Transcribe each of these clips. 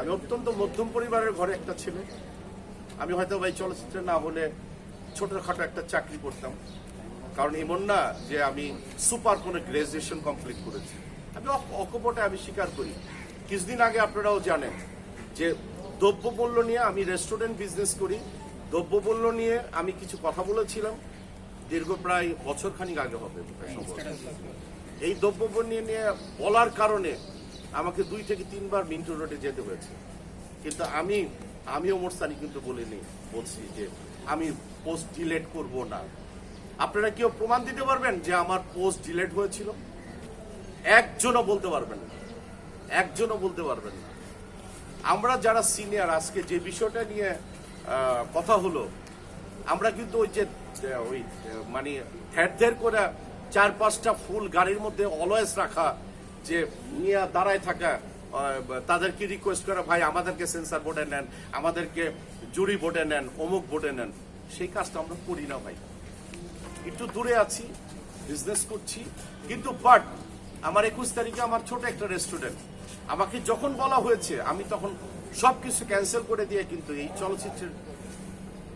আমি অত্যন্ত মধ্যম পরিবারের ঘরে একটা ছেলে। আমি হয়তো ভাই চলচ্চিত্রে না হলে ছোটখাটো একটা চাকরি করতাম, কারণ এমন না যে আমি সুপার কোনো গ্রাজুয়েশন কমপ্লিট করেছি। আমি অকপটে আমি স্বীকার করি। কিছুদিন আগে আপনারাও জানেন যে দ্রব্যমূল্য নিয়ে আমি রেস্টুরেন্ট বিজনেস করি। দ্রব্যমূল্য নিয়ে আমি কিছু কথা বলেছিলাম দীর্ঘ প্রায় বছরখানিক আগে হবে। এই দ্রব্যমূল্য নিয়ে বলার কারণে আমাকে 2 থেকে 3 বার মিন্টু রোডে যেতে হয়েছে। কিন্তু আমি ওমর সানি কিন্তু বলছি যে আমি পোস্ট ডিলেট করব না। আপনারা কেউ প্রমাণ দিতে পারবেন যে আমার পোস্ট ডিলেট হয়েছিল? একজনও বলতে পারবেন না, একজনও বলতে পারবেন না। আমরা যারা সিনিয়র, আজকে যে বিষয়টা নিয়ে কথা হলো, আমরা কিন্তু ওই মানে ধ্যার করে 4-5টা ফুল গাড়ির মধ্যে অলওয়েজ রাখা, যে নিয়ে দাঁড়ায় থাকা, তাদেরকে রিকোয়েস্ট করা, ভাই আমাদেরকে সেন্সার বোর্ডে নেন, আমাদেরকে জুরি বোর্ডে নেন, অমুক বোর্ডে নেন, সেই কাজটা আমরা করি না ভাই। একটু দূরে আছি, বিজনেস করছি, কিন্তু বাট আমার 21 তারিখে আমার ছোট একটা রেস্টুরেন্ট, আমাকে যখন বলা হয়েছে আমি তখন সবকিছু ক্যান্সেল করে দিয়ে কিন্তু এই চলচ্চিত্রের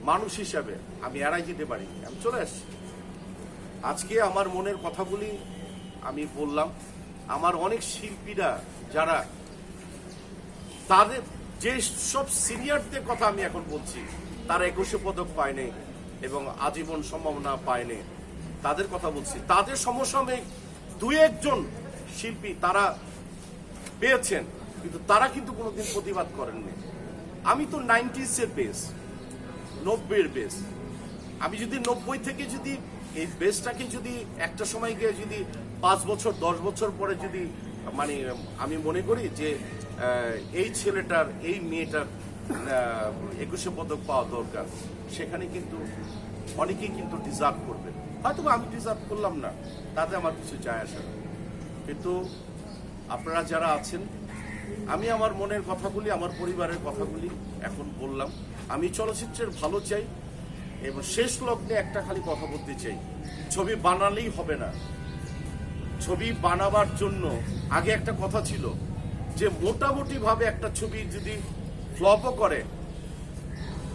মানুষ হিসাবে আমি এড়াই যেতে পারিনি, আমি চলে আসছি। আজকে আমার মনের কথাগুলি আমি বললাম। আমার অনেক শিল্পীরা যারা, তাদের যে সব সিনিয়রদের কথা আমি এখন বলছি, তারা 21 পদক পায়নি এবং আজীবন সম্ভাবনা পায়নি, তাদের কথা বলছি। তাদের সমসাময়িক 2-1 জন শিল্পী তারা পেয়েছেন, কিন্তু তারা কিন্তু কোনোদিন প্রতিবাদ করেননি। আমি তো 90s-এর বেস, 90-এর বেস। আমি যদি 90 থেকে যদি এই বেসটাকে যদি একটা সময় গিয়ে যদি 5 বছর 10 বছর পরে যদি মানে আমি মনে করি যে এই ছেলেটার এই মেয়েটার 21 পদক পাওয়া দরকার, সেখানে কিন্তু অনেকেই কিন্তু ডিজার্ভ করবে। হয়তো আমি ডিজার্ভ করলাম না, তাতে আমার কিছু যায় আসে না। কিন্তু আপনারা যারা আছেন, আমি আমার মনের কথাগুলি, আমার পরিবারের কথাগুলি এখন বললাম। আমি চলচ্চিত্রের ভালো চাই এবং শেষ লগ্নে একটা খালি কথা বলতে চাই, ছবি বানালেই হবে না। ছবি বানাবার জন্য আগে একটা কথা ছিল যে মোটামুটি ভাবে একটা ছবি যদি ফ্লপও করে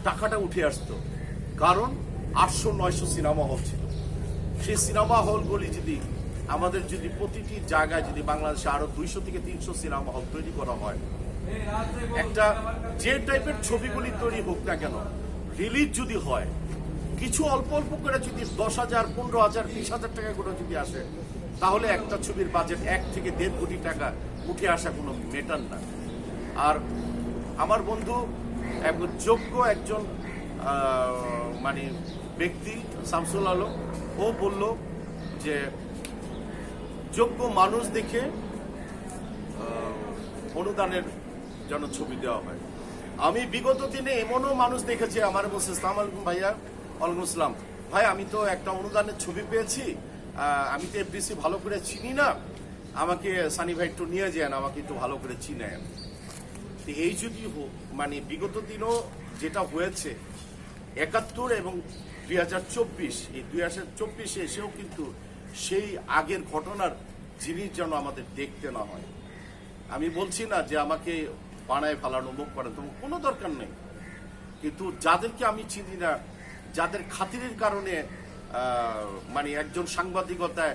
টাকাটা উঠে আসতো, কারণ 800-900 সিনেমা হল ছিল। সেই সিনেমা হলগুলি যদি আমাদের যদি প্রতিটি জায়গায় যদি বাংলাদেশে আরো 200 থেকে 300 সিনেমা হল তৈরি করা হয়, একটা যে টাইপের ছবিগুলি তৈরি হোক না কেন, রিলিজ যদি হয়, কিছু অল্প অল্প করে যদি 10,000, 15,000, 20,000 টাকা করে যদি আসে, তাহলে একটা ছবির বাজেট 1 থেকে 1.5 কোটি টাকা উঠে আসা কোনো ম্যাটার না। আর আমার বন্ধু একজন যোগ্য একজন মানে ব্যক্তি শামসুল আলম, ও বলল যে যোগ্য মানুষ দেখে অনুদানের যেন ছবি দেওয়া হয়। আমি বিগত দিনে এমনও মানুষ দেখেছি, আমার বলছে আসসালামু আলাইকুম ভাইয়া। ওয়ালাইকুম আসসালাম। ভাই আমি তো একটা অনুদানের ছবি পেয়েছি, আমি তো এফডিসি ভালো করে চিনি না, আমাকে সানি ভাই একটু নিয়ে যান, আমাকে একটু ভালো করে চিনেন। এই যদি মানে বিগত দিনও যেটা হয়েছে 71 এবং 2024, এই 2024 এসেও কিন্তু সেই আগের ঘটনার জিনিস যেন আমাদের দেখতে না হয়। আমি বলছি না যে আমাকে বানায় ফেলানো, মুখ করেন, তোমার কোনো দরকার নেই, কিন্তু যাদেরকে আমি চিনি না, যাদের খাতিরের কারণে মানে একজন সাংবাদিকতায়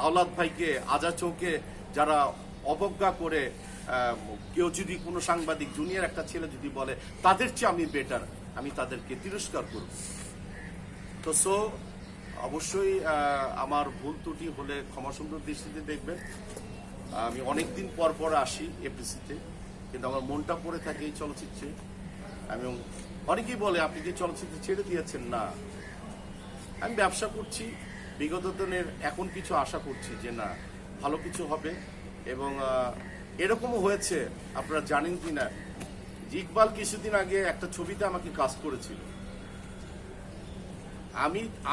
আওলাদ ভাইকে আজা চৌকে যারা অবজ্ঞা করে, কেউ যদি কোনো সাংবাদিক জুনিয়র একটা ছেলে যদি বলে তাদের চেয়ে আমি বেটার, আমি তাদেরকে তিরস্কার করব। তো অবশ্যই আমার ভুল ত্রুটি হলে ক্ষমাসুন্দর দৃষ্টিতে দেখবেন। আমি অনেকদিন পর পর আসি এফডিসিতে, কিন্তু আমার মনটা পড়ে থাকে এই চলচ্চিত্রে। আমি অনেকেই বলে আপনি কি চলচ্চিত্র ছেড়ে দিয়েছেন? না, আমি ব্যবসা করছি বিগত দিনের, এখন কিছু আশা করছি যে না, ভালো কিছু হবে। এবং এরকমও হয়েছে, আপনারা জানেন কিনা, যে ইকবাল কিছুদিন আগে একটা ছবিতে আমাকে কাজ করেছিল।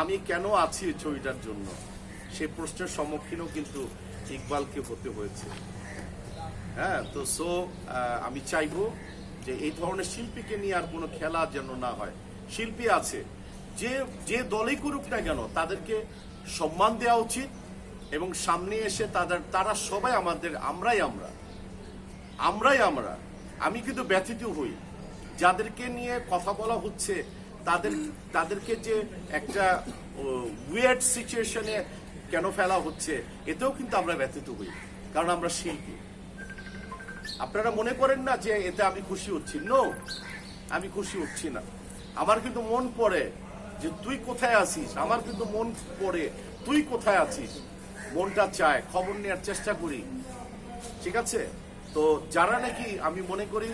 আমি কেন আছি এই ছবিটার জন্য, সেই প্রশ্নের সম্মুখীনও কিন্তু ইকবালকে হতে হয়েছে। হ্যাঁ, তো আমি চাইবো যে এই ধরনের শিল্পীকে নিয়ে আর কোনো খেলা যেন না হয়। শিল্পী আছে, যে দলই করুক না কেন, তাদেরকে সম্মান দেওয়া উচিত এবং সামনে এসে তারা সবাই আমাদের, আমরাই আমরা। আমি কিন্তু ব্যথিত হই যাদেরকে নিয়ে কথা বলা হচ্ছে তাদেরকে যে একটা উইয়ার্ড সিচুয়েশনে কেন ফেলা হচ্ছে, এতেও কিন্তু আমরা ব্যথিত হই, কারণ আমরা শিল্পী। আপনারা মনে করেন না যে এতে আমি খুশি হচ্ছি? নো, আমি খুশি হচ্ছি না। আমার কিন্তু মন পড়ে যে তুই কোথায় আছিস, আমার কিন্তু মন পড়ে তুই কোথায় আছিস, মনটা চায়, খবর নেওয়ার চেষ্টা করি, ঠিক আছে? তো যারা নাকি আমি মনে করি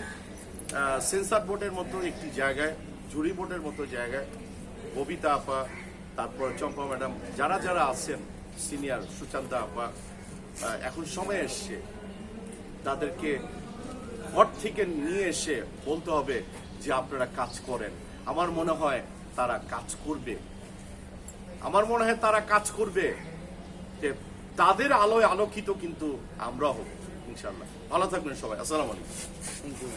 সেন্সার বোর্ডের মতো একটি জায়গায়, জুরি বোর্ডের মতো জায়গায়, ববিতা আপা, তারপর চম্পা ম্যাডাম, যারা যারা আছেন সিনিয়র, সুশান্তা আপা, এখন সময় এসছে তাদেরকে ঘর থেকে নিয়ে এসে বলতে হবে যে আপনারা কাজ করেন। আমার মনে হয় তারা কাজ করবে, আমার মনে হয় তারা কাজ করবে, যে তাদের আলোয় আলোকিত কিন্তু আমরা হব ইনশাল্লাহ। ভালো থাকবেন সবাই, আসসালামু আলাইকুম। Thank you.